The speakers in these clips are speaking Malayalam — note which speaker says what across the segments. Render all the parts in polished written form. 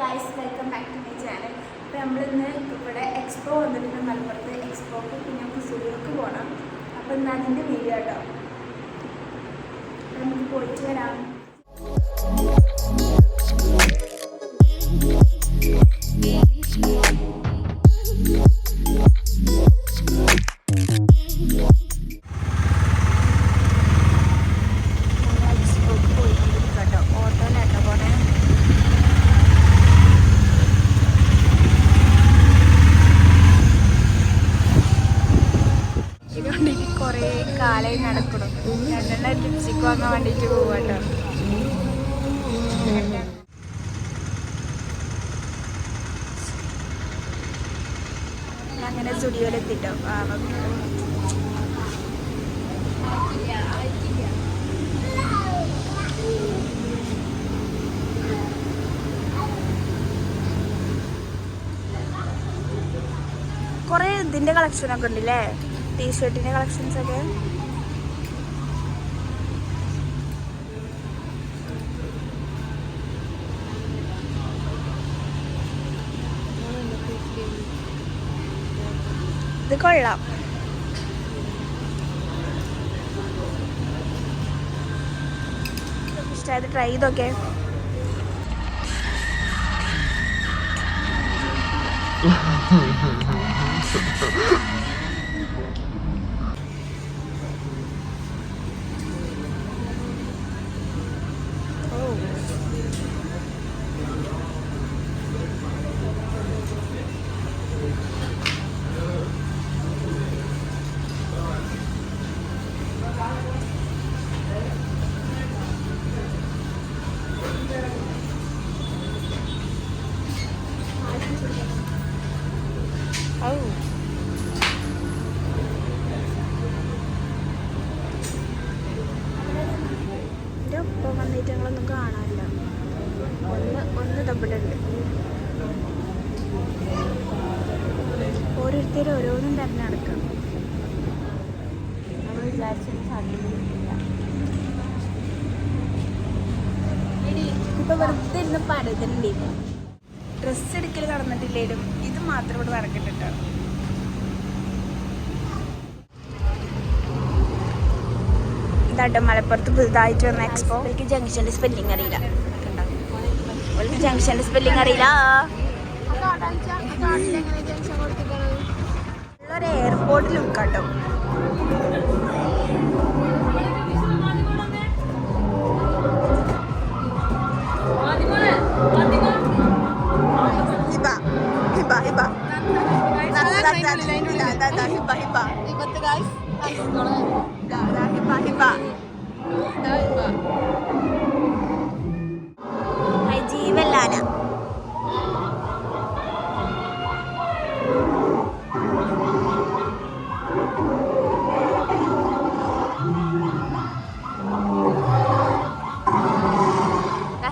Speaker 1: Guys, welcome back to my channel. അപ്പോൾ നമ്മളിന്ന് ഇവിടെ എക്സ്പോ വന്നിട്ടുണ്ട്, മലപ്പുറത്ത് എക്സ്പോക്ക്. പിന്നെ നമുക്ക് സുഡിയോക്ക് പോകണം. അപ്പോൾ ഇന്ന് അതിൻ്റെ വീഡിയോ കേട്ടോ. നമുക്ക് പോയിട്ട് വരാം. കുറേ കാലമായി നടക്കണം. രണ്ടെണ്ണം ലിപ്സ്റ്റിക്ക് വാങ്ങാൻ വേണ്ടിയിട്ട് പോവാട്ടോ. അങ്ങനെ സ്റ്റുഡിയോയിലെത്തിട്ടോ. കുറേ ഇതിൻ്റെ കളക്ഷനൊക്കെ ഉണ്ടല്ലേ, ടീഷർട്ടിൻ്റെ കളക്ഷൻസൊക്കെ. ഇത് കൊള്ളാം. ഇഷ്ടമായത് ട്രൈ ചെയ്തൊക്കെ. എൻ്റെ ഒപ്പം വന്നിട്ട് ഞങ്ങളൊന്നും കാണാനില്ല. ഒന്ന് തപ്പിട്ടുണ്ട്. ഓരോരുത്തരും ഓരോന്നും തന്നെ നടക്കണം. നമ്മൾ വിചാരിച്ചൊരു സാധ്യതയില്ല. ഇപ്പൊ വെറുതെ ഇരുന്ന് പരതണ്ടേ. ഡ്രസ്സ് എടുക്കൽ നടന്നിട്ടില്ലേലും ഇത് മാത്രം ഇവിടെ നടക്കണ്ടിട്ടോ. ഇതാട്ടോ മലപ്പുറത്ത് പുതുതായിട്ട് വന്ന എക്സ്പോ. എനിക്ക് ജംഗ്ഷൻ്റെ സ്പെല്ലിങ് അറിയില്ല. ജംഗ്ഷൻ്റെ സ്പെല്ലിങ് അറിയില്ല. ഉള്ളൊരു എയർപോർട്ട് ലുക്കാട്ടോ. ജീവല്ലാന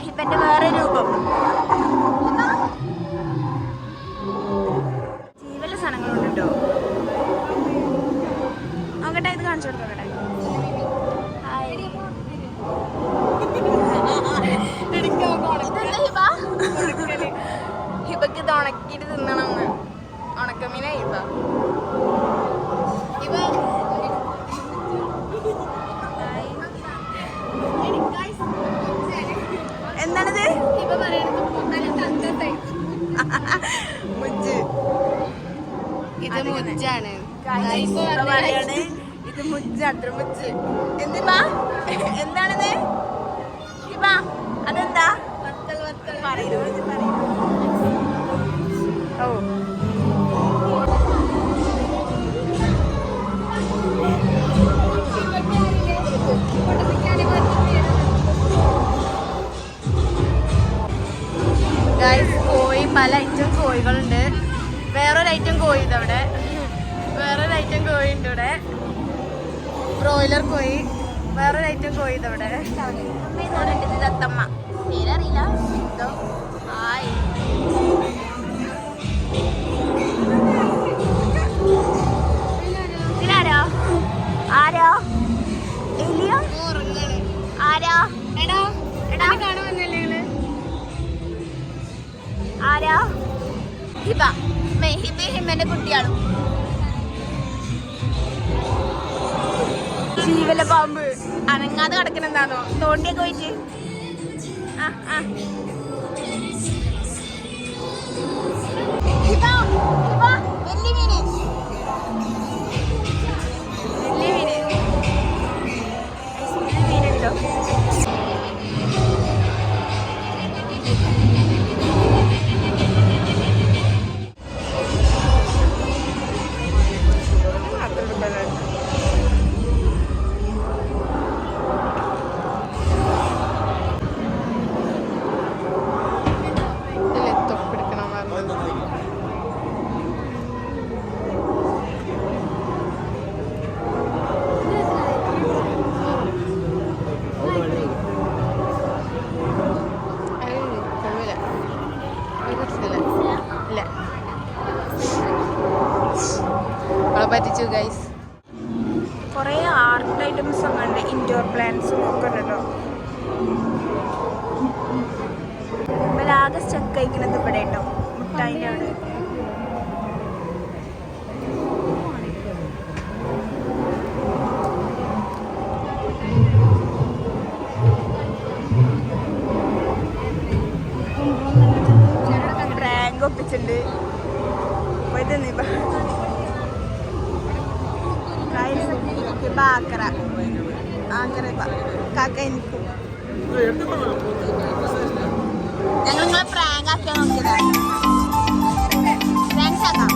Speaker 1: ഹിബന്റെ വേറെ രൂപം. ജീവല്ല സാധനങ്ങളുണ്ട് കേട്ടോ. നോക്കട്ടെ, ഇത് കാണിച്ചു കൊടുത്തോക്കട്ടെ. ഹിബക്ക് ഇത് ഉണക്കിയിട്ട് തിന്നണം. ഉണക്കമീന ഹിബ. എന്താണിത്? മുജ്ജ്. ഇത് മുജ്ജാണ്. പറയാണ് ഇത് മുജ്ജ്, അത്ര മുജ്ജ്. എന്തിപ്പാ എന്താണിത് ഹിബ? അതെന്താ പറയുന്നത്? ഓ ഗൈസ്, കോഴി പല ഐറ്റം കോഴികളുണ്ട്. വേറൊരു ഐറ്റം കോഴി ഇതവിടെ. വേറൊരു ഐറ്റം കോഴി ഉണ്ട് ഇവിടെ. ബ്രോയിലർ കോഴി. വേറൊരു ഐറ്റം കോഴി ഇതവിടെ. ഇത് തത്തമ്മ. പേരറിയില്ല. എന്തോ ആയി. ഇതിലാരോ? ആരോ? എലിയോ? ആരാ? എടാ എടാ കാണുമെന്നല്ലേ.
Speaker 2: ആരാ? ഹിബ. ഹിബന്റെ കുട്ടിയാണ്. ജീവല പാമ്പ് അനങ്ങാതെ കിടക്കണെന്താണോ തോണ്ടിയൊക്കെ പോയിട്ട്.
Speaker 1: പറ്റിച്ചു ഗൈസ്.
Speaker 2: കുറേ ആർട്ട് ഐറ്റംസ് ഒക്കെ ഉണ്ട്, ഇൻഡോർ പ്ലാന്റ്സും ഒക്കെ ഉണ്ട് കേട്ടോ. ആകെ സ്റ്റക്ക് കഴിക്കുന്നത് ഇവിടെ കേട്ടോ, മുട്ടായിൻ്റെ അവിടെ. റാങ്ക് ഒപ്പിച്ചിട്ടുണ്ട് പോയിട്ട് ഞങ്ങൾ നിങ്ങളെ പ്രാങ്ക് ആക്കിയാൽ നോക്കിയതാണ്. പ്രാങ്ക്സ് ആക്കാം.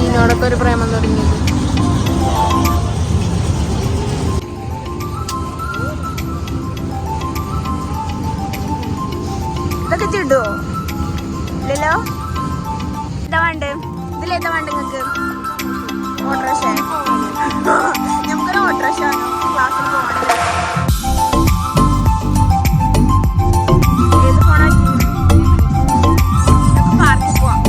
Speaker 1: ഇതിനോടൊക്കെ ഒരു പ്രേമം തുടങ്ങിയത്.
Speaker 2: ഇതൊക്കെ ചിടുവോ? ഇല്ലല്ലോ. എന്താ വേണ്ടേ? ഇതിലെന്താ വേണ്ട നിങ്ങൾക്ക്? ഓട്ടോറിക്ഷ. നമുക്കൊരു ഓട്ടോറിക്ഷ ക്ലാസ്സിൽ പോകണം. ഏത് ഫോണാ? പാർക്കിൽ പോവാം.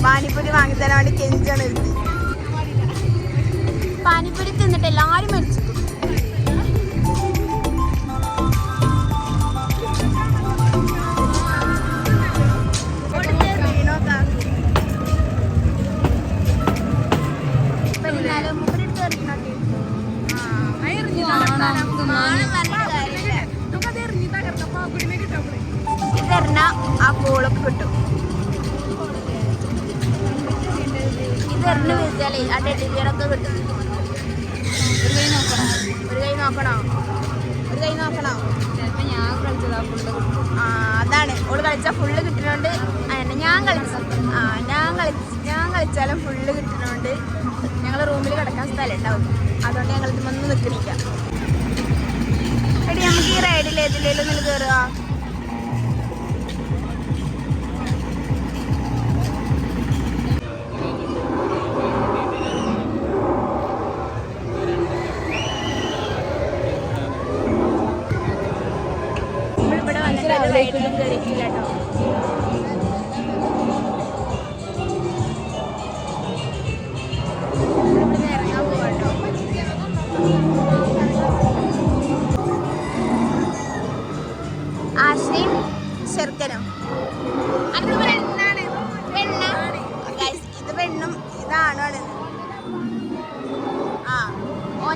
Speaker 2: പാനിപ്പൂരി വാങ്ങിത്തരാൻ വേണ്ടി കെഞ്ചാണ് എഴുതി. പാനിപ്പൂരി തിന്നിട്ട് എല്ലാവരും മരിച്ചു. ഇതെറിഞ്ഞ ആ കോളൊക്കെ കിട്ടും. ഇതെറിഞ്ഞ് വീഴ്ചാലേ ആ ടെഡിബിയറൊക്കെ കിട്ടും. ഒരു കൈ നോക്കണോ? ഞാൻ കളിച്ചതാ ഫുള്ള്. അതാണ് ഓള് കളിച്ചാൽ ഫുള്ള് കിട്ടുന്നോണ്ട്. ഞാൻ കളിച്ചാലും ഫുള്ള് കിട്ടുന്നോണ്ട് ഞങ്ങൾ റൂമിൽ കിടക്കാൻ സ്ഥലം ഉണ്ടാവും. അതുകൊണ്ട് ഞങ്ങൾ ഇതൊന്നും നിൽക്കണില്ല. എടി നമുക്ക് ഈ റൈഡിൽ ഏതിലേലും ഒന്ന് കയറുക. നമ്മളിവിടെ വന്നിട്ട് റൈഡിലും കയറിയിട്ടില്ല കേട്ടോ.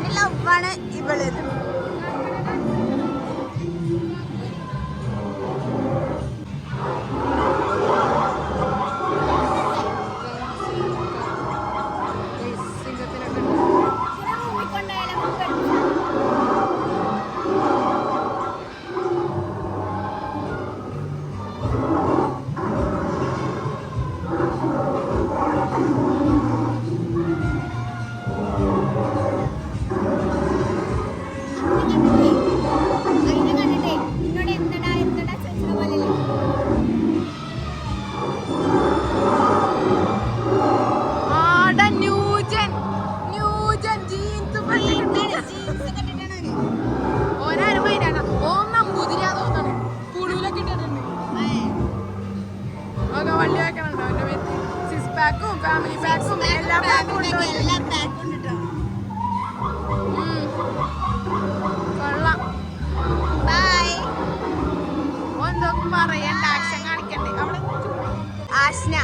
Speaker 2: ഓന് ലവാണ് ഇവള്.
Speaker 1: ഫാമിലി പാക്കും എല്ലാ പാക്കും കൊള്ളാം. എന്തൊക്കെ പറയണ്ട, ആക്ഷൻ കാണിക്കണ്ടേ അവിടെ.
Speaker 2: ആഷ്ന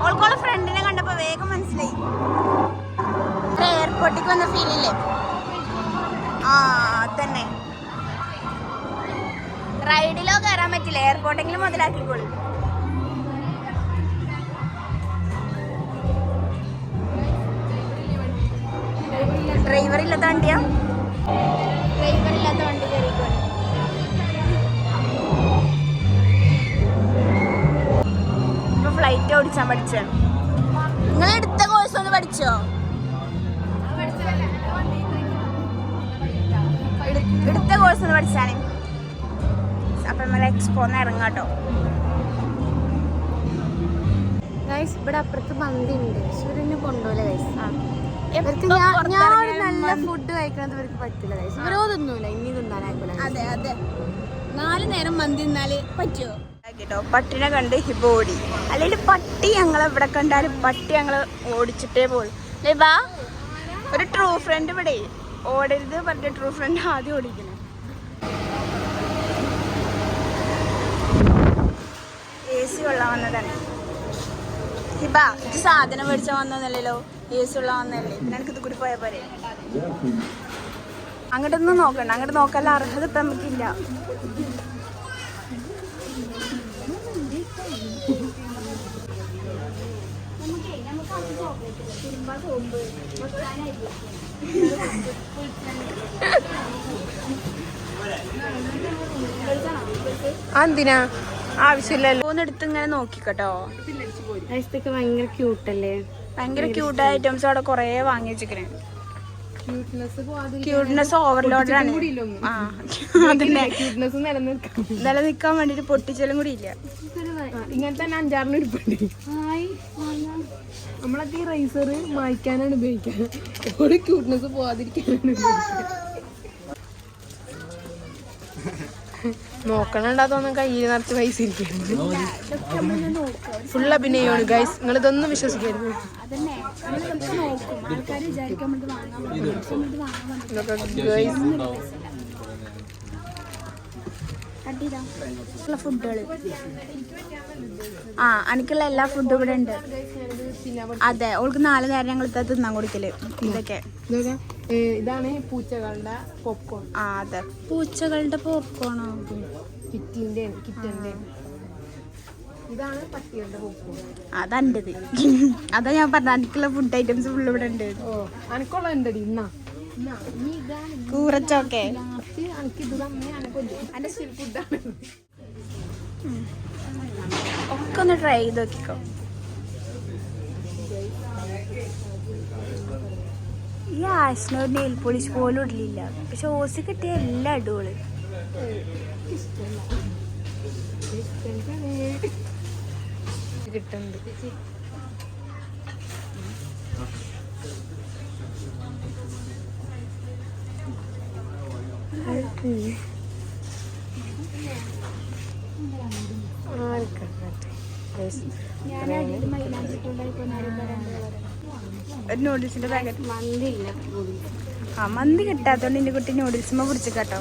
Speaker 2: ഓൾക്കോളെ ഫ്രണ്ടിനെ കണ്ടപ്പോ വേഗം മനസ്സിലായി. എയർപോർട്ടിലേക്ക് വന്ന ഫീലില്ലേ? ആ അതന്നെ. റൈഡിലോ കയറാൻ പറ്റില്ല, എയർപോർട്ടെങ്കിലും മുതലാക്കിക്കോളൂ. ഡ്രൈവർ ഇല്ലാത്ത വണ്ടിയാ? ഡ്രൈവർ ഇല്ലാത്ത വണ്ടി കയറിക്കോളൂ. ഇപ്പൊ ഫ്ലൈറ്റ് ഓടിച്ചാൻ പഠിച്ചാണ്. നിങ്ങൾ എടുത്ത കോഴ്സ് ഒന്ന് പഠിച്ചോ? എടുത്ത കോഴ്സ് ഒന്ന് പഠിച്ചാണ്. അപ്പൊ നമ്മൾ എക്സ്പോന്ന് ഇറങ്ങാട്ടോ.
Speaker 1: ഇവിടെ അപ്പുറത്ത് മന്തി ഉണ്ട്. സൂര്യനെ കൊണ്ടുപോലെ ഞാൻ ഒരു നല്ല ഫുഡ് കഴിക്കണത് ഇവർക്ക് പറ്റില്ല. ഇവരോ തിന്നൂല, ഇനി തിന്നാനായിക്കൂല.
Speaker 2: അതെ അതെ, 4 നേരം മന്തി തിന്നാല് പറ്റുമോ കേട്ടോ. പട്ടിനെ കണ്ട് ഹിബ ഓടി. അല്ലെങ്കിൽ പട്ടി ഞങ്ങളെ ഇവിടെ കണ്ടാലും പട്ടി ഞങ്ങള് ഓടിച്ചിട്ടേ പോലും. അല്ലേ ബാ, ഒരു ട്രൂ ഫ്രണ്ട് ഇവിടെ ഓടരുത് പറഞ്ഞ ട്രൂ ഫ്രണ്ട് ആദ്യം ഓടിക്കണം. AC കൊള്ളാൻ വന്നതാണ്. ഹിബ ഇത് സാധനം മേടിച്ചാൽ വന്നതല്ലോ, AC കൊള്ളാൻ വന്നതല്ലേ, നിനക്കിത് കൂടി പോയാൽ പോരെ. അങ്ങോട്ടൊന്നും നോക്കണ്ട, അങ്ങോട്ട് നോക്കാനുള്ള അർഹത ഇപ്പം നമുക്കില്ല.
Speaker 1: എന്തിനാ ആവശ്യമില്ലല്ലോ.
Speaker 2: എടുത്ത് ഇങ്ങനെ നോക്കിക്കട്ടോ.
Speaker 1: ഭയങ്കര ക്യൂട്ടല്ലേ?
Speaker 2: ഭയങ്കര ക്യൂട്ടായ ഐറ്റംസ് അവിടെ കൊറേ വാങ്ങി വെച്ചിക്കണേ. ക്യൂട്ട്നെസ് ഓവർലോഡാണ്. നിലനിൽക്കാൻ വേണ്ടിട്ട് പൊട്ടിച്ചാലും കൂടി ഇല്ല.
Speaker 1: ഇങ്ങനെ തന്നെ 5-6 എടുപ്പുണ്ട്. നമ്മളൊക്കെ ഈ റൈസർ മായ്ക്കാനാണ് ഉപയോഗിക്കുക, ഒരു ക്യൂട്ട്നെസ് പോവാതിരിക്കാനാണ് ഉപയോഗിക്കുക. നോക്കണുണ്ടാതൊന്നും കയ്യിൽ നിറച്ച് പൈസ ഇരിക്കുന്നു. ഫുൾ അഭിനയമാണ് ഗൈസ്, നിങ്ങൾ ഇതൊന്നും വിശ്വസിക്കരുത്.
Speaker 2: ഫുഡുകള് എനിക്കുള്ള എല്ലാ ഫുഡും ഇവിടെ ഉണ്ട്. അതെ, ഓൾക്ക് 4 നേരം ഞങ്ങൾ തിന്നാൻ കൊടുക്കല്. ഇതൊക്കെ
Speaker 1: ഇതാണ് പൂച്ചകളുടെ പോപ്കോൺ.
Speaker 2: അതെ, പൂച്ചകളുടെ പോപ്കോണോ?
Speaker 1: കിറ്റിന്റെ ഇതാണ് പട്ടികളുടെ പോപ്കോൺ.
Speaker 2: അതെൻ്റെത്. അതാ ഞാൻ പറഞ്ഞ എനിക്കുള്ള ഫുഡ് ഐറ്റംസ് ഫുള്ള് ഇവിടെ ഉണ്ട്.
Speaker 1: എനിക്കുള്ള ഉണ്ടടി.
Speaker 2: കൂറച്ചോക്കെ ഒക്കെ ഒന്ന് ട്രൈ ചെയ്ത് നോക്കിക്കോ. ഈ ആഷ്നൊരു നെയിൽ പോളിഷ് പോലും ഇടലില്ല, പക്ഷെ ഓസി കിട്ടിയ എല്ലാ അടിപൊളി.
Speaker 1: കിട്ടുന്നുണ്ട്.
Speaker 2: ഒരു നൂഡിൽസിന്റെ പാക്കറ്റ്. മന്തി കിട്ടാത്തോണ്ട് എന്റെ കുട്ടി നൂഡിൽസുമ്മ പിടിച്ചു കേട്ടോ.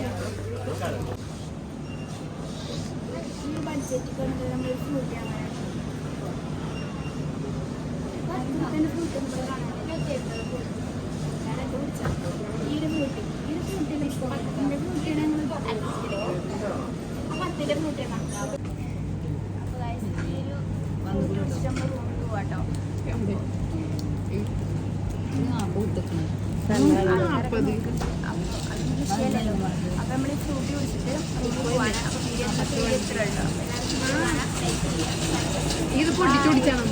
Speaker 2: അപ്പൊ നമ്മൾ ഫ്രൂട്ടി കുടിച്ചിട്ട് പോവാണ്. അപ്പൊ
Speaker 3: ഇത് പൊട്ടിച്ചു കുടിച്ചാണ്